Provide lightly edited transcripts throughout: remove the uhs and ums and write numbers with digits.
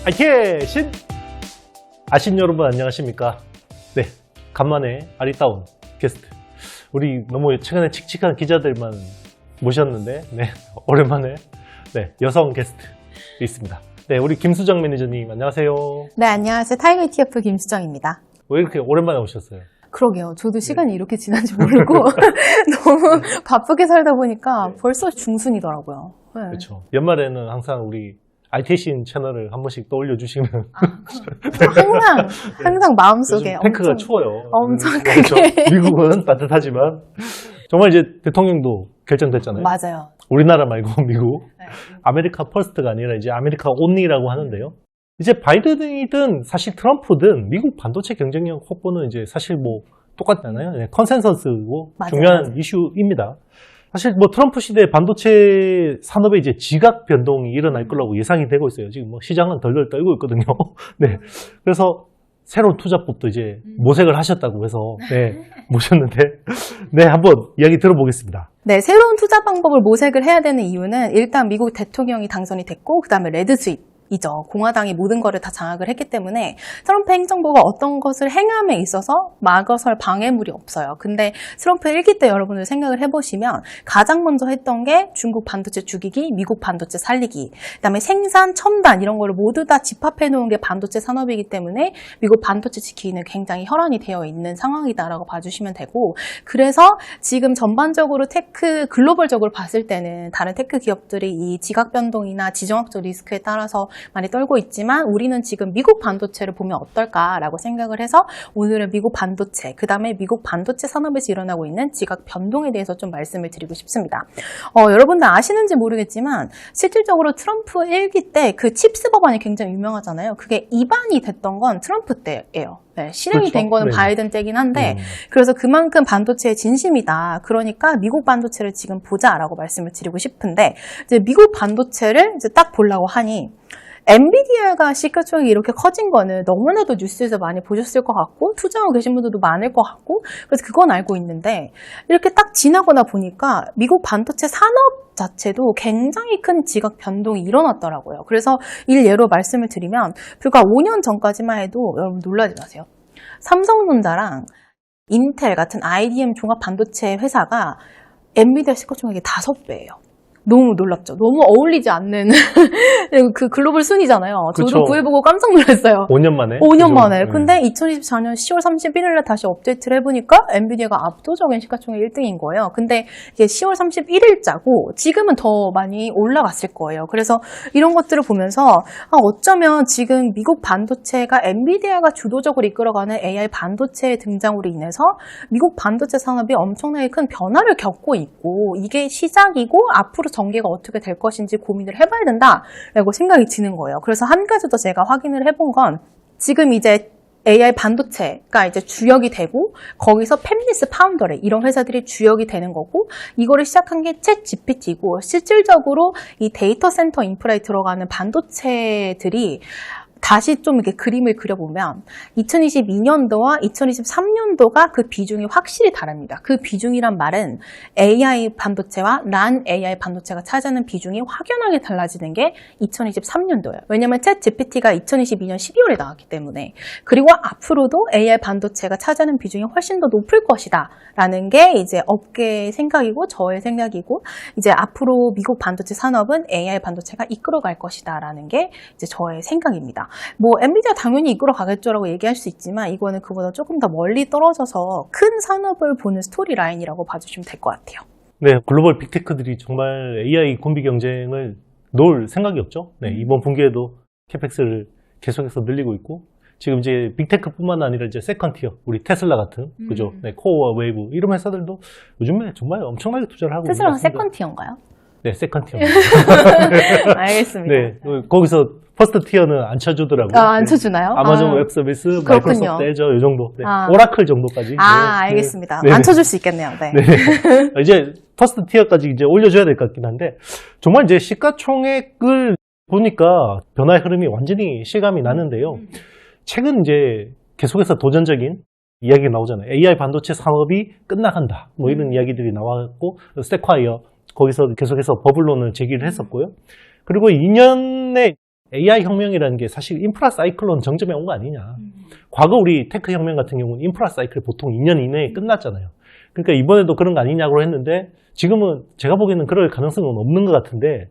IT의 신! 아신 여러분 안녕하십니까? 네, 간만에 아리따운 게스트. 우리 너무 최근에 칙칙한 기자들만 모셨는데, 네, 오랜만에 네, 여성 게스트 있습니다. 네, 우리 김수정 매니저님 안녕하세요. 네, 안녕하세요. 타이거 ETF 김수정입니다. 왜 이렇게 오랜만에 오셨어요? 그러게요. 저도 시간이 이렇게 지난지 모르고 너무 바쁘게 살다 보니까 벌써 중순이더라고요. 네. 그렇죠. 연말에는 항상 우리 IT신 채널을 한 번씩 떠올려 주시면 항상 마음속에 탱크가 추워요. 엄청 그렇죠. 크게 미국은 따뜻하지만 정말 이제 대통령도 결정됐잖아요. 맞아요. 우리나라 말고 미국. 네. 아메리카 퍼스트가 아니라 이제 아메리카 온리라고 하는데요. 이제 바이든이든 사실 트럼프든 미국 반도체 경쟁력 확보는 이제 사실 뭐 똑같잖아요. 네, 컨센서스고 중요한 맞아요. 이슈입니다. 사실 뭐 트럼프 시대에 반도체 산업에 이제 지각 변동이 일어날 거라고 예상이 되고 있어요. 지금 뭐 시장은 덜덜 떨고 있거든요. 네. 그래서 새로운 투자법도 이제 모색을 하셨다고 해서 네, 모셨는데 네, 한번 이야기 들어보겠습니다. 네, 새로운 투자 방법을 모색을 해야 되는 이유는 일단 미국 대통령이 당선이 됐고 그다음에 레드 스윗 이죠. 공화당이 모든 거를 다 장악을 했기 때문에 트럼프 행정부가 어떤 것을 행함에 있어서 막아설 방해물이 없어요. 근데 트럼프 1기 때 여러분들 생각을 해보시면 가장 먼저 했던 게 중국 반도체 죽이기, 미국 반도체 살리기, 그다음에 생산, 첨단 이런 거를 모두 다 집합해 놓은 게 반도체 산업이기 때문에 미국 반도체 지키기는 굉장히 혈안이 되어 있는 상황이다라고 봐주시면 되고, 그래서 지금 전반적으로 테크 글로벌적으로 봤을 때는 다른 테크 기업들이 이 지각 변동이나 지정학적 리스크에 따라서 많이 떨고 있지만 우리는 지금 미국 반도체를 보면 어떨까라고 생각을 해서 오늘은 미국 반도체, 그 다음에 미국 반도체 산업에서 일어나고 있는 지각 변동에 대해서 좀 말씀을 드리고 싶습니다. 여러분들 아시는지 모르겠지만 실질적으로 트럼프 1기 때 그 칩스 법안이 굉장히 유명하잖아요. 그게 입안이 됐던 건 트럼프 때예요. 네, 실행이 그렇죠. 된 거는 네. 바이든 때긴 한데 그래서 그만큼 반도체의 진심이다. 그러니까 미국 반도체를 지금 보자라고 말씀을 드리고 싶은데, 이제 미국 반도체를 이제 딱 보려고 하니 엔비디아가 시가총액이 이렇게 커진 거는 너무나도 뉴스에서 많이 보셨을 것 같고 투자하고 계신 분들도 많을 것 같고, 그래서 그건 알고 있는데 이렇게 딱 지나거나 보니까 미국 반도체 산업 자체도 굉장히 큰 지각 변동이 일어났더라고요. 그래서 일예로 말씀을 드리면 불과 5년 전까지만 해도 여러분 놀라지 마세요. 삼성전자랑 인텔 같은 IDM 종합 반도체 회사가 엔비디아 시가총액이 5배예요. 너무 놀랍죠. 너무 어울리지 않는 그 글로벌 순위잖아요. 저도 그쵸. 구해보고 깜짝 놀랐어요. 5년 만에? 5년 그죠? 만에. 근데 2024년 10월 31일에 다시 업데이트를 해보니까 엔비디아가 압도적인 시가총액 1등인 거예요. 근데 이게 10월 31일자고 지금은 더 많이 올라갔을 거예요. 그래서 이런 것들을 보면서 어쩌면 지금 미국 반도체가 엔비디아가 주도적으로 이끌어가는 AI 반도체의 등장으로 인해서 미국 반도체 산업이 엄청나게 큰 변화를 겪고 있고 이게 시작이고 앞으로 전개가 어떻게 될 것인지 고민을 해봐야 된다라고 생각이 드는 거예요. 그래서 한 가지 더 제가 확인을 해본 건 지금 이제 AI 반도체가 이제 주역이 되고 거기서 팹리스, 파운더리 이런 회사들이 주역이 되는 거고, 이거를 시작한 게 챗 GPT고 실질적으로 이 데이터 센터 인프라에 들어가는 반도체들이 다시 좀 이렇게 그림을 그려보면 2022년도와 2023년도가 그 비중이 확실히 다릅니다. 그 비중이란 말은 AI 반도체와 난 AI 반도체가 차지하는 비중이 확연하게 달라지는 게 2023년도예요. 왜냐하면 챗 GPT가 2022년 12월에 나왔기 때문에. 그리고 앞으로도 AI 반도체가 차지하는 비중이 훨씬 더 높을 것이다 라는 게 이제 업계의 생각이고 저의 생각이고, 이제 앞으로 미국 반도체 산업은 AI 반도체가 이끌어갈 것이다 라는 게 이제 저의 생각입니다. 뭐 엔비디아 당연히 이끌어 가겠죠라고 얘기할 수 있지만 이거는 그보다 조금 더 멀리 떨어져서 큰 산업을 보는 스토리 라인이라고 봐주시면 될 것 같아요. 네, 글로벌 빅테크들이 정말 AI 콤비 경쟁을 놓을 생각이 없죠. 네, 이번 분기에도 캐펙스를 계속해서 늘리고 있고, 지금 이제 빅테크뿐만 아니라 이제 세컨 티어, 우리 테슬라 같은, 그죠? 네, 코어와 웨이브 이런 회사들도 요즘에 정말 엄청나게 투자를 하고 있는 것 테슬라가 같습니다. 세컨 티어인가요? 네, 세컨 티어. 알겠습니다. 네, 거기서 퍼스트 티어는 안 쳐주더라고요. 안 쳐주나요? 아마존 웹 서비스, 그렇군요. 마이크로소프트 애저 이 정도, 네. 오라클 정도까지. 네. 알겠습니다. 네. 안 쳐줄 수 있겠네요. 네. 네. 이제 퍼스트 티어까지 이제 올려줘야 될 것 같긴 한데, 정말 이제 시가총액을 보니까 변화의 흐름이 완전히 실감이 나는데요. 최근 이제 계속해서 도전적인 이야기가 나오잖아요. AI 반도체 산업이 끝나간다. 뭐 이런 이야기들이 나왔고, 스테콰이어 거기서 계속해서 버블론을 제기를 했었고요. 그리고 2년의 AI 혁명이라는 게 사실 인프라 사이클론 정점에 온 거 아니냐. 과거 우리 테크 혁명 같은 경우는 인프라 사이클 보통 2년 이내에 끝났잖아요. 그러니까 이번에도 그런 거 아니냐고 했는데 지금은 제가 보기에는 그럴 가능성은 없는 것 같은데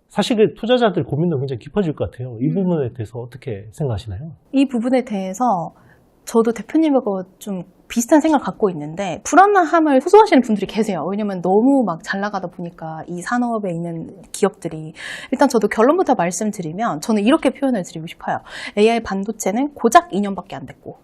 사실 그 투자자들 고민도 굉장히 깊어질 것 같아요. 이 부분에 대해서 어떻게 생각하시나요? 이 부분에 대해서 저도 대표님하고 좀 비슷한 생각 갖고 있는데 불안함을 호소하시는 분들이 계세요. 왜냐면 너무 막 잘 나가다 보니까 이 산업에 있는 기업들이 일단 저도 결론부터 말씀드리면 저는 이렇게 표현을 드리고 싶어요. AI 반도체는 고작 2년밖에 안 됐고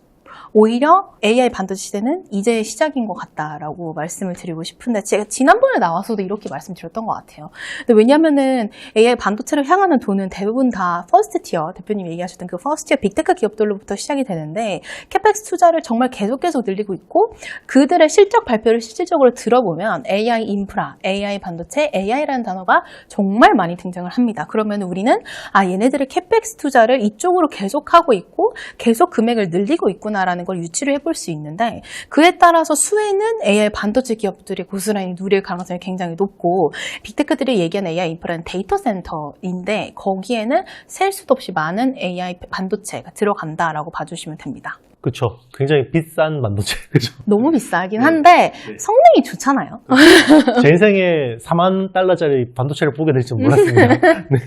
오히려 AI 반도체 시대는 이제 시작인 것 같다라고 말씀을 드리고 싶은데 제가 지난번에 나와서도 이렇게 말씀드렸던 것 같아요. 근데 왜냐면은 AI 반도체를 향하는 돈은 대부분 다 퍼스트 티어, 대표님이 얘기하셨던 그 퍼스트 티어 빅테크 기업들로부터 시작이 되는데 캐펙스 투자를 정말 계속 늘리고 있고 그들의 실적 발표를 실질적으로 들어보면 AI 인프라, AI 반도체, AI라는 단어가 정말 많이 등장을 합니다. 그러면 우리는 얘네들의 캐펙스 투자를 이쪽으로 계속하고 있고 계속 금액을 늘리고 있구나라는 걸 유추를 해볼 수 있는데 그에 따라서 수혜는 AI 반도체 기업들이 고스란히 누릴 가능성이 굉장히 높고 빅테크들이 얘기하는 AI 인프라는 데이터 센터인데 거기에는 셀 수도 없이 많은 AI 반도체가 들어간다라고 봐주시면 됩니다. 그렇죠. 굉장히 비싼 반도체. 그죠? 너무 비싸긴 한데 성능이 좋잖아요. 제 인생에 4만 달러짜리 반도체를 보게 될 줄 몰랐습니다. 네.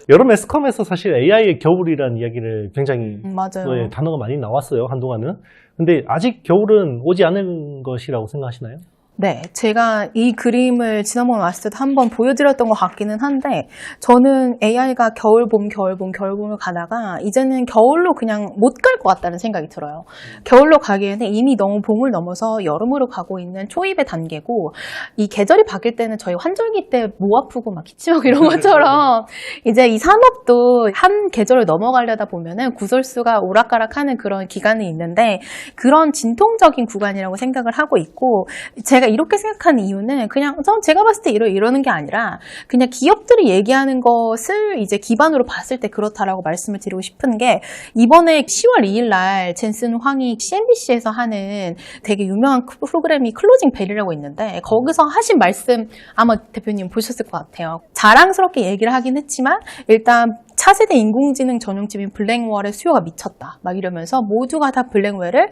여러 매스컴에서 사실 AI의 겨울이라는 이야기를 굉장히 맞아요. 단어가 많이 나왔어요. 한동안은. 근데 아직 겨울은 오지 않은 것이라고 생각하시나요? 네, 제가 이 그림을 지난번에 왔을 때도 한번 보여드렸던 것 같기는 한데 저는 AI가 겨울, 봄, 겨울, 봄, 겨울, 봄을 가다가 이제는 겨울로 그냥 못 갈 것 같다는 생각이 들어요. 겨울로 가기에는 이미 너무 봄을 넘어서 여름으로 가고 있는 초입의 단계고 이 계절이 바뀔 때는 저희 환절기 때 목 아프고 막 기침하고 이런 것처럼 이제 이 산업도 한 계절을 넘어가려다 보면은 구설수가 오락가락하는 그런 기간이 있는데 그런 진통적인 구간이라고 생각을 하고 있고 제가 이렇게 생각하는 이유는 그냥 제가 봤을 때 이러는 게 아니라 그냥 기업들이 얘기하는 것을 이제 기반으로 봤을 때 그렇다라고 말씀을 드리고 싶은 게 이번에 10월 2일 날 젠슨 황이 CNBC에서 하는 되게 유명한 프로그램이 클로징 벨이라고 있는데 거기서 하신 말씀 아마 대표님 보셨을 것 같아요. 자랑스럽게 얘기를 하긴 했지만 일단 차세대 인공지능 전용칩인 블랙웰의 수요가 미쳤다. 막 이러면서 모두가 다 블랙웰을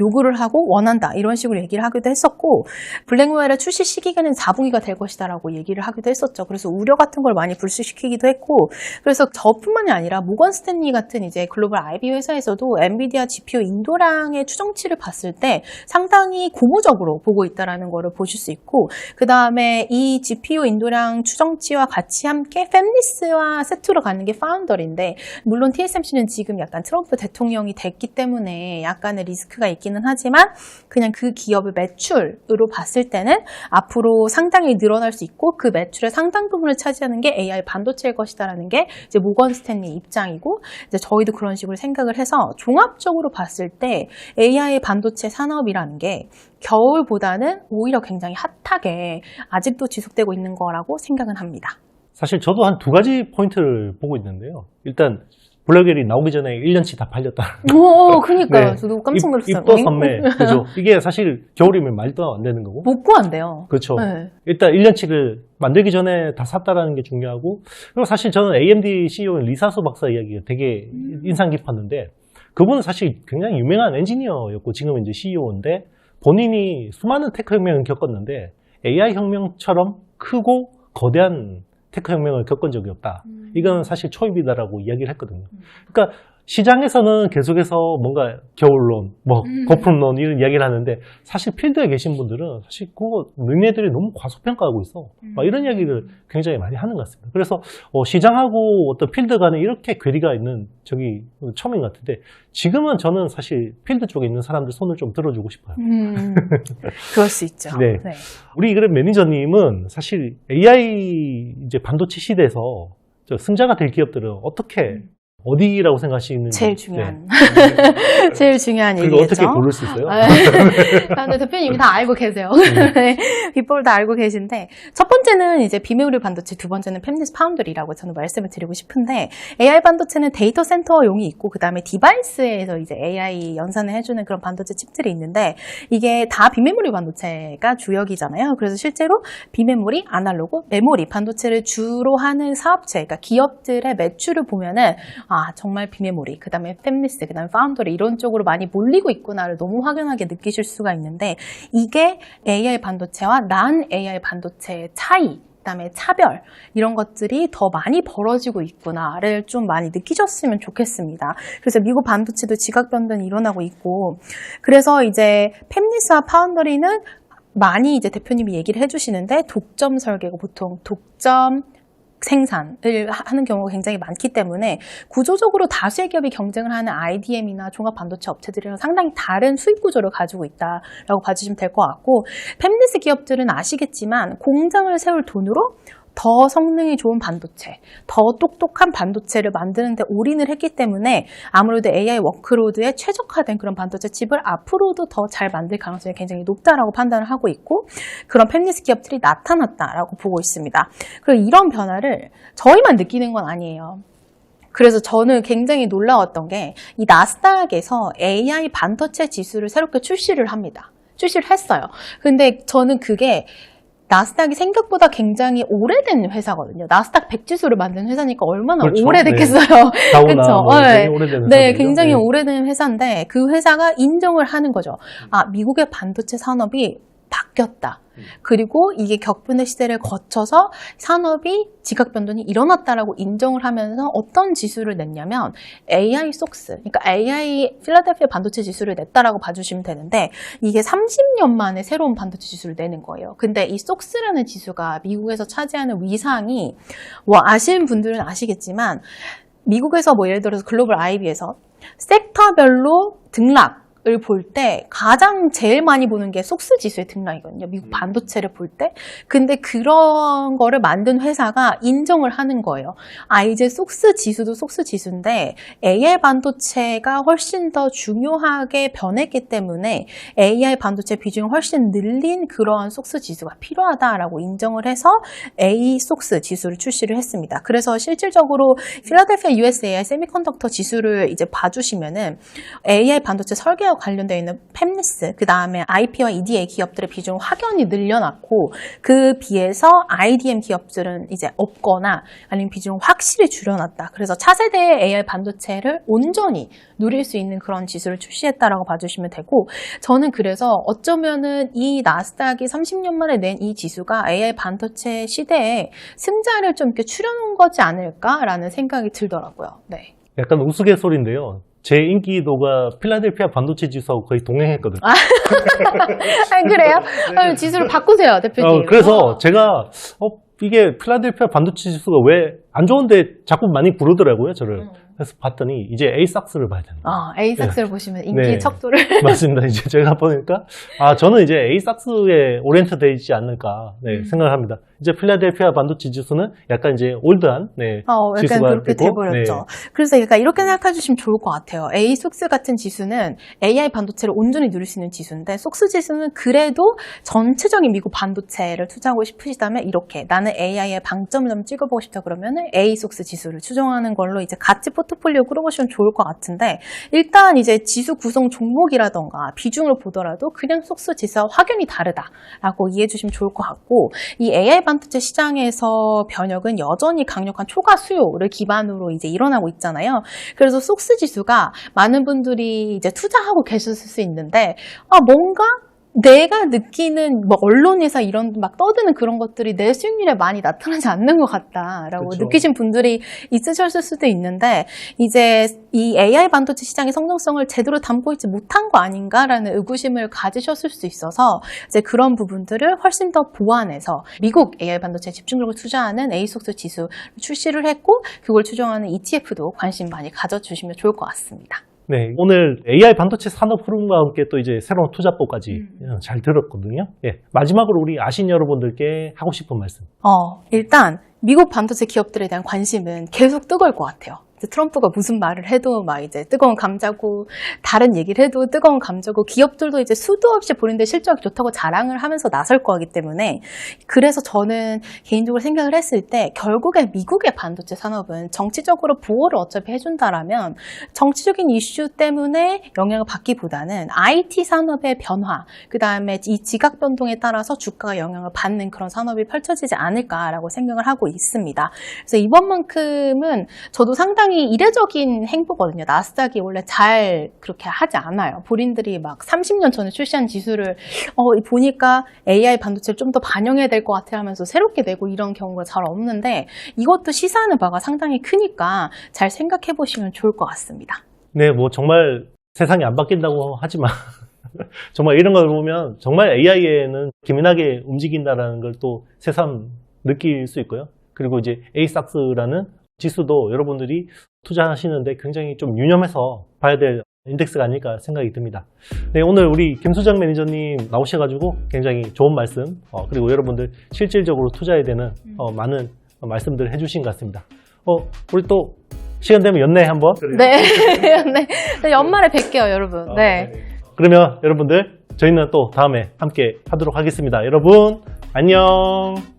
요구를 하고 원한다. 이런 식으로 얘기를 하기도 했었고 블랙웰의 출시 시기에는 4분기가 될 것이다라고 얘기를 하기도 했었죠. 그래서 우려 같은 걸 많이 불식시키기도 했고 그래서 저뿐만이 아니라 모건 스탠리 같은 이제 글로벌 IB 회사에서도 엔비디아 GPU 인도량의 추정치를 봤을 때 상당히 고무적으로 보고 있다라는 거를 보실 수 있고 그 다음에 이 GPU 인도량 추정치와 같이 함께 팹리스와 세트로 가는 게 파운더인데 물론 TSMC는 지금 약간 트럼프 대통령이 됐기 때문에 약간의 리스크가 있기는 하지만 그냥 그 기업의 매출으로 봤을 때는 앞으로 상당히 늘어날 수 있고 그 매출의 상당 부분을 차지하는 게 AI 반도체일 것이다라는 게 이제 모건 스탠리 입장이고 이제 저희도 그런 식으로 생각을 해서 종합적으로 봤을 때 AI 반도체 산업이라는 게 겨울보다는 오히려 굉장히 핫하게 아직도 지속되고 있는 거라고 생각은 합니다. 사실 저도 한 두 가지 포인트를 보고 있는데요. 일단 블랙웰이 나오기 전에 1년치 다 팔렸다. 오, 그러니까요. 네. 저도 깜짝 놀랐어요. 입도 선매. 그죠? 이게 사실 겨울이면 말도 안 되는 거고. 못 구한대요. 그렇죠. 네. 일단 1년치를 만들기 전에 다 샀다라는 게 중요하고 그리고 사실 저는 AMD CEO인 리사소 박사 이야기가 되게 인상 깊었는데 그분은 사실 굉장히 유명한 엔지니어였고 지금은 이제 CEO인데 본인이 수많은 테크 혁명을 겪었는데 AI 혁명처럼 크고 거대한 테크 혁명을 겪은 적이 없다. 이건 사실 초입이다라고 이야기를 했거든요. 그러니까 시장에서는 계속해서 뭔가 겨울론, 거품론 이런 이야기를 하는데 사실 필드에 계신 분들은 사실 그거 너네들이 너무 과소평가하고 있어. 막 이런 이야기를 굉장히 많이 하는 것 같습니다. 그래서 시장하고 어떤 필드 간에 이렇게 괴리가 있는 적이 처음인 것 같은데 지금은 저는 사실 필드 쪽에 있는 사람들 손을 좀 들어주고 싶어요. 그럴 수 있죠. 네. 네. 우리 그런 매니저님은 사실 AI 이제 반도체 시대에서 승자가 될 기업들은 어떻게 어디라고 생각하시는지. 제일 중요한. 네. 제일 중요한 그걸 얘기겠죠. 어떻게 고를 수 있어요? 근데 대표님이 다 알고 계세요. 네. 비법을 다 알고 계신데, 첫 번째는 이제 비메모리 반도체, 두 번째는 팹리스 파운드리라고 저는 말씀을 드리고 싶은데, AI 반도체는 데이터 센터용이 있고, 그 다음에 디바이스에서 이제 AI 연산을 해주는 그런 반도체 칩들이 있는데, 이게 다 비메모리 반도체가 주역이잖아요. 그래서 실제로 비메모리, 아날로그, 메모리 반도체를 주로 하는 사업체, 그러니까 기업들의 매출을 보면은, 아, 정말 비메모리, 그 다음에 팹리스, 그 다음에 파운드리 이런 쪽으로 많이 몰리고 있구나를 너무 확연하게 느끼실 수가 있는데, 이게 AI 반도체와 난 AI 반도체의 차이, 그다음에 차별 이런 것들이 더 많이 벌어지고 있구나를 좀 많이 느끼셨으면 좋겠습니다. 그래서 미국 반도체도 지각 변동이 일어나고 있고, 그래서 이제 팹리스와 파운더리는 많이 이제 대표님이 얘기를 해주시는데, 독점 설계고 보통 독점 생산을 하는 경우가 굉장히 많기 때문에 구조적으로 다수의 기업이 경쟁을 하는 IDM이나 종합 반도체 업체들이랑 상당히 다른 수익 구조를 가지고 있다라고 봐주시면 될 것 같고, 팹리스 기업들은 아시겠지만 공장을 세울 돈으로 더 성능이 좋은 반도체, 더 똑똑한 반도체를 만드는 데 올인을 했기 때문에 아무래도 AI 워크로드에 최적화된 그런 반도체 칩을 앞으로도 더 잘 만들 가능성이 굉장히 높다라고 판단을 하고 있고, 그런 팹리스 기업들이 나타났다라고 보고 있습니다. 그리고 이런 변화를 저희만 느끼는 건 아니에요. 그래서 저는 굉장히 놀라웠던 게, 이 나스닥에서 AI 반도체 지수를 새롭게 출시를 합니다. 출시를 했어요. 근데 저는 그게 나스닥이 생각보다 굉장히 오래된 회사거든요. 나스닥 100 지수를 만든 회사니까 얼마나 그렇죠. 오래됐겠어요. 네. 다우나 그렇죠. 뭐 네. 굉장히 오래된 네, 회사들이죠. 굉장히 네. 오래된 회사인데 그 회사가 인정을 하는 거죠. 아, 미국의 반도체 산업이 바뀌었다. 그리고 이게 격분의 시대를 거쳐서 산업이 지각 변동이 일어났다라고 인정을 하면서 어떤 지수를 냈냐면 AI 속스, 그러니까 AI 필라델피아 반도체 지수를 냈다라고 봐주시면 되는데, 이게 30년 만에 새로운 반도체 지수를 내는 거예요. 근데 이 속스라는 지수가 미국에서 차지하는 위상이, 뭐 아시는 분들은 아시겠지만 미국에서 뭐 예를 들어서 글로벌 IB에서 섹터별로 등락 을 볼 때 가장 제일 많이 보는 게 속스 지수의 등락이거든요. 미국 반도체를 볼 때. 근데 그런 거를 만든 회사가 인정을 하는 거예요. 아, 이제 속스 지수도 속스 지수인데 AI 반도체가 훨씬 더 중요하게 변했기 때문에 AI 반도체 비중을 훨씬 늘린 그러한 속스 지수가 필요하다라고 인정을 해서 A 속스 지수를 출시를 했습니다. 그래서 실질적으로 필라델피아 US AI 세미컨덕터 지수를 이제 봐주시면은 AI 반도체 설계와 관련되어 있는 팹리스, 그 다음에 IP와 EDA 기업들의 비중을 확연히 늘려놨고, 그 비해서 IDM 기업들은 이제 없거나 아니면 비중을 확실히 줄여놨다. 그래서 차세대의 AI 반도체를 온전히 누릴 수 있는 그런 지수를 출시했다라고 봐주시면 되고, 저는 그래서 어쩌면은 이 나스닥이 30년 만에 낸 이 지수가 AI 반도체 시대에 승자를 좀 이렇게 추려놓은 거지 않을까라는 생각이 들더라고요. 네. 약간 우스갯소리인데요. 제 인기도가 필라델피아 반도체 지수하고 거의 동행했거든요. 아, 그래요? 지수를 바꾸세요, 대표님. 그래서 제가 이게 필라델피아 반도체 지수가 왜 안 좋은데 자꾸 많이 부르더라고요, 저를. 그래서 봤더니 이제 ASAX를 봐야 된다. ASAX를 보시면 인기의 네. 척도를. 맞습니다. 이제 제가 보니까 저는 이제 ASAX에 오리엔트 되지 않을까 생각을 합니다. 이제 필라델피아 반도체 지수는 약간 이제 올드한 약간 지수가 그렇게 되고, 돼버렸죠. 그래서 그러니까 이렇게 생각해 주시면 좋을 것 같아요. ASOX 같은 지수는 AI 반도체를 온전히 누릴 수 있는 지수인데, 속스 지수는 그래도 전체적인 미국 반도체를 투자하고 싶으시다면 이렇게 나는 AI의 방점을 좀 찍어보고 싶다 그러면은 ASOX 지수를 추정하는 걸로 이제 같이 포트폴리오 끌어보시면 좋을 것 같은데, 일단 이제 지수 구성 종목이라던가 비중을 보더라도 그냥 속스 지수와 확연히 다르다라고 이해해 주시면 좋을 것 같고, 이 AI 반도체 시장에서 변혁은 여전히 강력한 초과 수요를 기반으로 이제 일어나고 있잖아요. 그래서 속스 지수가 많은 분들이 이제 투자하고 계셨을 수 있는데, 뭔가 내가 느끼는 뭐 언론에서 이런 막 떠드는 그런 것들이 내 수익률에 많이 나타나지 않는 것 같다라고 그렇죠. 느끼신 분들이 있으셨을 수도 있는데, 이제 이 AI 반도체 시장의 성장성을 제대로 담고 있지 못한 거 아닌가라는 의구심을 가지셨을 수 있어서, 이제 그런 부분들을 훨씬 더 보완해서 미국 AI 반도체에 집중적으로 투자하는 ASOX 지수 출시를 했고, 그걸 추정하는 ETF도 관심 많이 가져주시면 좋을 것 같습니다. 네, 오늘 AI 반도체 산업 흐름과 함께 또 이제 새로운 투자법까지 잘 들었거든요. 마지막으로 우리 아신 여러분들께 하고 싶은 말씀. 일단 미국 반도체 기업들에 대한 관심은 계속 뜨거울 것 같아요. 이제 트럼프가 무슨 말을 해도 막 이제 뜨거운 감자고, 다른 얘기를 해도 뜨거운 감자고, 기업들도 이제 수도 없이 본인들 실적이 좋다고 자랑을 하면서 나설 거기 때문에, 그래서 저는 개인적으로 생각을 했을 때 결국에 미국의 반도체 산업은 정치적으로 보호를 어차피 해준다라면 정치적인 이슈 때문에 영향을 받기보다는 IT 산업의 변화, 그 다음에 이 지각 변동에 따라서 주가가 영향을 받는 그런 산업이 펼쳐지지 않을까라고 생각을 하고 있습니다. 그래서 이번만큼은 저도 상당히 이례적인 행보거든요. 나스닥이 원래 잘 그렇게 하지 않아요. 본인들이 막 30년 전에 출시한 지수를 보니까 AI 반도체를 좀 더 반영해야 될 것 같아 하면서 새롭게 내고 이런 경우가 잘 없는데 이것도 시사하는 바가 상당히 크니까 잘 생각해 보시면 좋을 것 같습니다. 네, 뭐 정말 세상이 안 바뀐다고 하지만 정말 이런 걸 보면 정말 AI에는 기민하게 움직인다라는 걸 또 새삼 느낄 수 있고요. 그리고 이제 에이삭스라는 지수도 여러분들이 투자하시는데 굉장히 좀 유념해서 봐야 될 인덱스가 아닐까 생각이 듭니다. 네, 오늘 우리 김수정 매니저님 나오셔가지고 굉장히 좋은 말씀, 그리고 여러분들 실질적으로 투자해야 되는 많은 말씀들을 해주신 것 같습니다. 우리 또 시간 되면 연내 한번. 네. 네. 연말에 뵐게요, 여러분. 네. 그러면 여러분들 저희는 또 다음에 함께 하도록 하겠습니다. 여러분 안녕.